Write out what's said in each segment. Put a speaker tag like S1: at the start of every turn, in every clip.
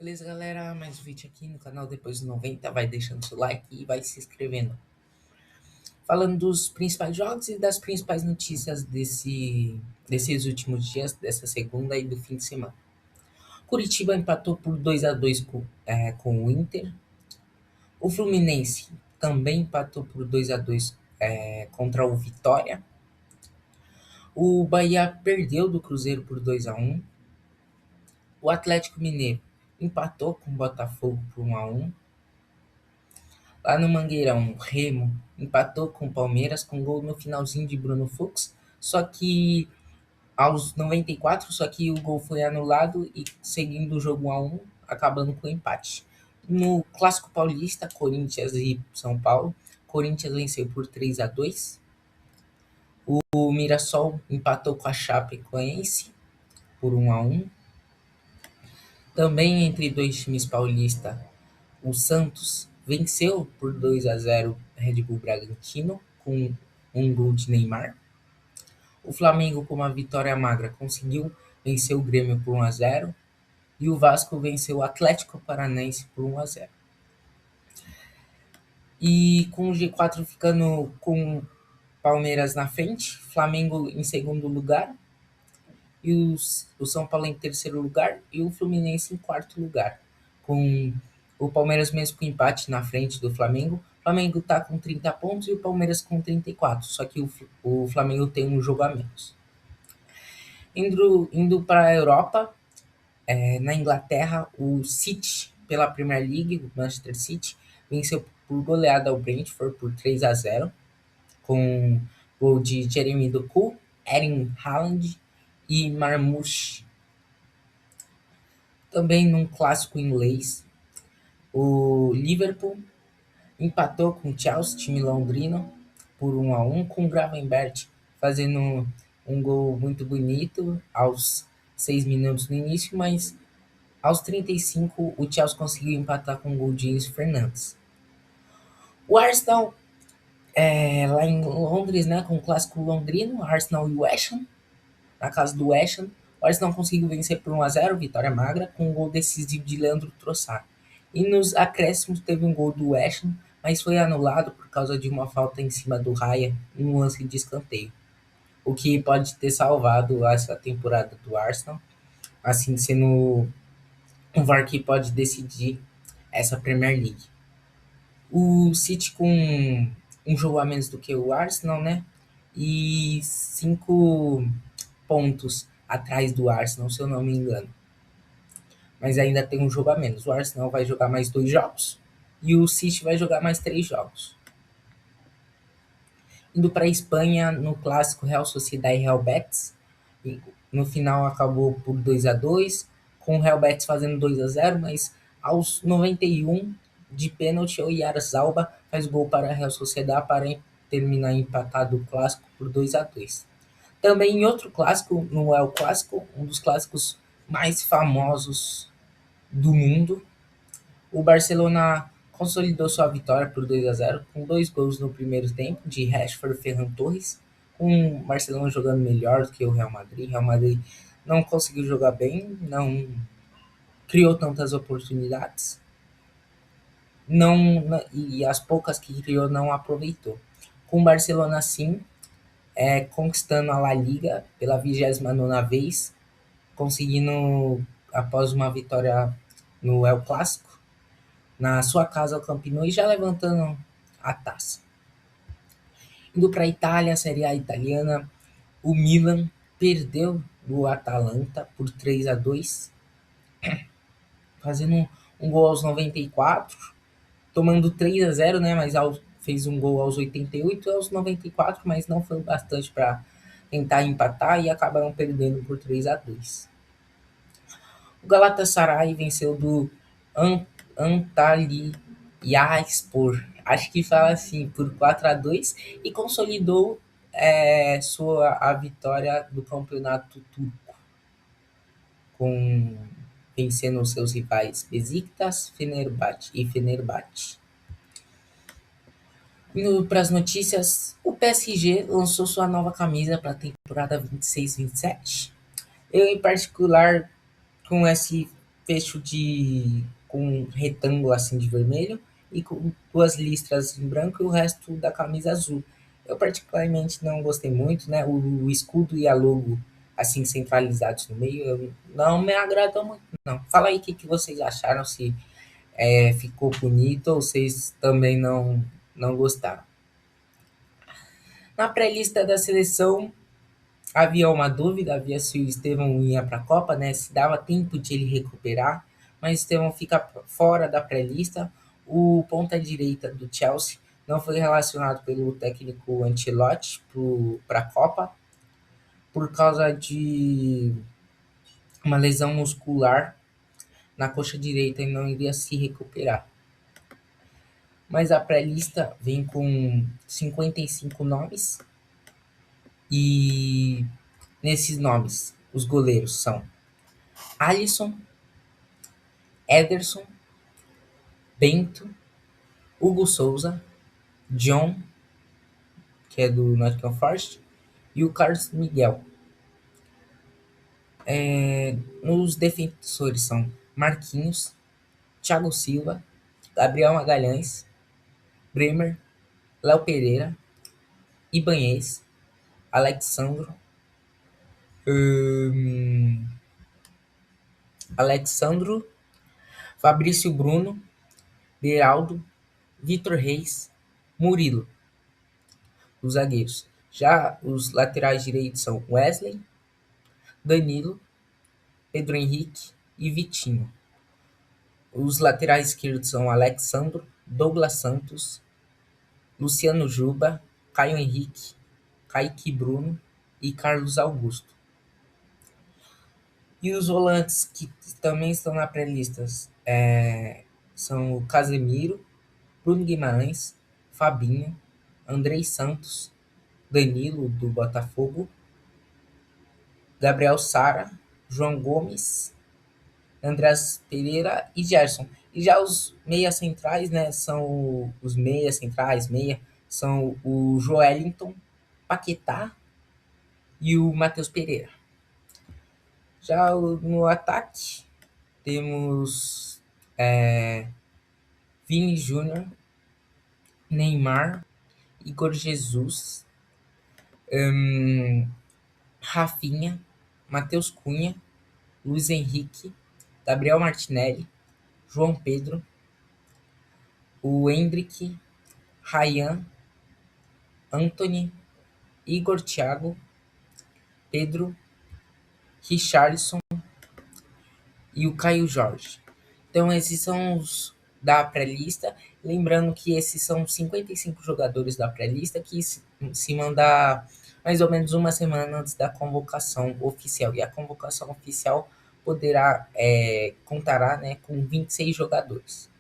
S1: Beleza, galera? Mais um vídeo aqui no canal Depois do 90. Vai deixando seu like e vai se inscrevendo. Falando dos principais jogos e das principais notícias desses últimos dias, dessa segunda e do fim de semana. Curitiba empatou por 2-2 com o Inter. O Fluminense também empatou por 2-2 contra o Vitória. O Bahia perdeu do Cruzeiro por 2-1. O Atlético Mineiro empatou com o Botafogo por 1-1. Lá no Mangueirão, o Remo empatou com o Palmeiras com gol no finalzinho de Bruno Fux, só que aos 94, só que o gol foi anulado e seguindo o jogo 1-1, acabando com o empate. No Clássico Paulista, Corinthians e São Paulo, Corinthians venceu por 3-2. O Mirassol empatou com a Chapecoense por 1-1. Também entre dois times paulistas, o Santos venceu por 2-0 Red Bull Bragantino com um gol de Neymar. O Flamengo, com uma vitória magra, conseguiu vencer o Grêmio por 1-0. E o Vasco venceu o Atlético Paranaense por 1-0. E com o G4 ficando com Palmeiras na frente, Flamengo em segundo lugar, e o São Paulo em terceiro lugar e o Fluminense em quarto lugar, com o Palmeiras mesmo com empate na frente do Flamengo. O Flamengo está com 30 pontos e o Palmeiras com 34, só que o Flamengo tem um jogo a menos. Indo para a Europa, na Inglaterra, o City, pela Premier League, o Manchester City, venceu por goleada ao Brentford por 3-0, com gol de Jeremy Doku, Erling Haaland e Marmoush. Também num clássico inglês, o Liverpool empatou com o Chelsea, time londrino, por 1-1, com o Gravenberch fazendo um gol muito bonito aos 6 minutos no início, mas aos 35 o Chelsea conseguiu empatar com o gol de Enzo Fernandes. O Arsenal, lá em Londres, né, com o clássico londrino, Arsenal e West Ham, na casa do West Ham, o Arsenal conseguiu vencer por 1-0, vitória magra, com um gol decisivo de Leandro Trossard. E nos acréscimos teve um gol do West Ham, mas foi anulado por causa de uma falta em cima do Raya em um lance de escanteio, o que pode ter salvado essa temporada do Arsenal, assim sendo um VAR que pode decidir essa Premier League. O City com um jogo a menos do que o Arsenal, né? E 5 pontos atrás do Arsenal, se eu não me engano. Mas ainda tem um jogo a menos. O Arsenal vai jogar mais 2 jogos e o City vai jogar mais 3 jogos. Indo para a Espanha, no clássico Real Sociedad e Real Betis, no final acabou por 2-2, com o Real Betis fazendo 2-0, mas aos 91 de pênalti, o Oyarzabal faz gol para a Real Sociedad para terminar empatado o clássico por 2-2. Também em outro clássico, no El Clásico, um dos clássicos mais famosos do mundo, o Barcelona consolidou sua vitória por 2-0, com 2 gols no primeiro tempo, de Rashford e Ferran Torres, com o Barcelona jogando melhor do que o Real Madrid. O Real Madrid não conseguiu jogar bem, não criou tantas oportunidades, e as poucas que criou não aproveitou. Com o Barcelona, sim, conquistando a La Liga pela 29ª vez, conseguindo, após uma vitória no El Clásico, na sua casa, o Camp Nou, e já levantando a taça. Indo para a Itália, a Série A italiana, o Milan perdeu do Atalanta por 3-2, fazendo um gol aos 94, tomando 3-0, né, mas fez um gol aos 88 e aos 94, mas não foi bastante para tentar empatar e acabaram perdendo por 3-2. O Galatasaray venceu do Antalyaspor, acho que fala assim, por 4-2, e consolidou a vitória do campeonato turco, com vencendo os seus rivais Besiktas, Fenerbahçe. Indo para as notícias, o PSG lançou sua nova camisa para a temporada 26-27. Eu, em particular, com esse fecho de com um retângulo assim de vermelho e com duas listras em branco e o resto da camisa azul. Eu particularmente não gostei muito, né? O escudo e a logo assim centralizados no meio não me agradam muito, não. Fala aí o que vocês acharam, se ficou bonito ou vocês também não gostaram. Na pré-lista da seleção havia uma dúvida, havia se o Estevão ia para a Copa, né? Se dava tempo de ele recuperar, mas o Estevão fica fora da pré-lista. O ponta-direita do Chelsea não foi relacionado pelo técnico Ancelotti para a Copa por causa de uma lesão muscular na coxa direita e não iria se recuperar. Mas a pré-lista vem com 55 nomes e nesses nomes os goleiros são Alisson, Ederson, Bento, Hugo Souza, John, que é do Nottingham Forest, e o Carlos Miguel. Nos defensores são Marquinhos, Thiago Silva, Gabriel Magalhães, Bremer, Léo Pereira, Ibanez, Alexandro, hum, Alexandro, Fabrício Bruno, Beraldo, Vitor Reis, Murilo, os zagueiros. Já os laterais direitos são Wesley, Danilo, Pedro Henrique e Vitinho. Os laterais esquerdos são Alexandro, Douglas Santos, Luciano Juba, Caio Henrique, Kaique Bruno e Carlos Augusto. E os volantes que também estão na pré-lista são o Casemiro, Bruno Guimarães, Fabinho, Andrei Santos, Danilo, do Botafogo, Gabriel Sara, João Gomes, Andreas Pereira e Gerson. E já os meias centrais, né, são os meias centrais, são o Joelinton, Paquetá e o Matheus Pereira. Já no ataque, temos Vini Júnior, Neymar, Igor Jesus, Rafinha, Matheus Cunha, Luiz Henrique, Gabriel Martinelli, João Pedro, o Endrick, Ryan, Anthony, Igor Thiago, Pedro, Richarlison e o Caio Jorge. Então, esses são os da pré-lista. Lembrando que esses são 55 jogadores da pré-lista que se mandar mais ou menos uma semana antes da convocação oficial. E a convocação oficial contará, né, com 26 jogadores.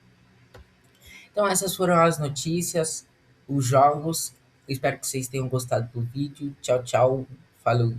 S1: Então, essas foram as notícias, os jogos. Eu espero que vocês tenham gostado do vídeo. Tchau, tchau. Falou.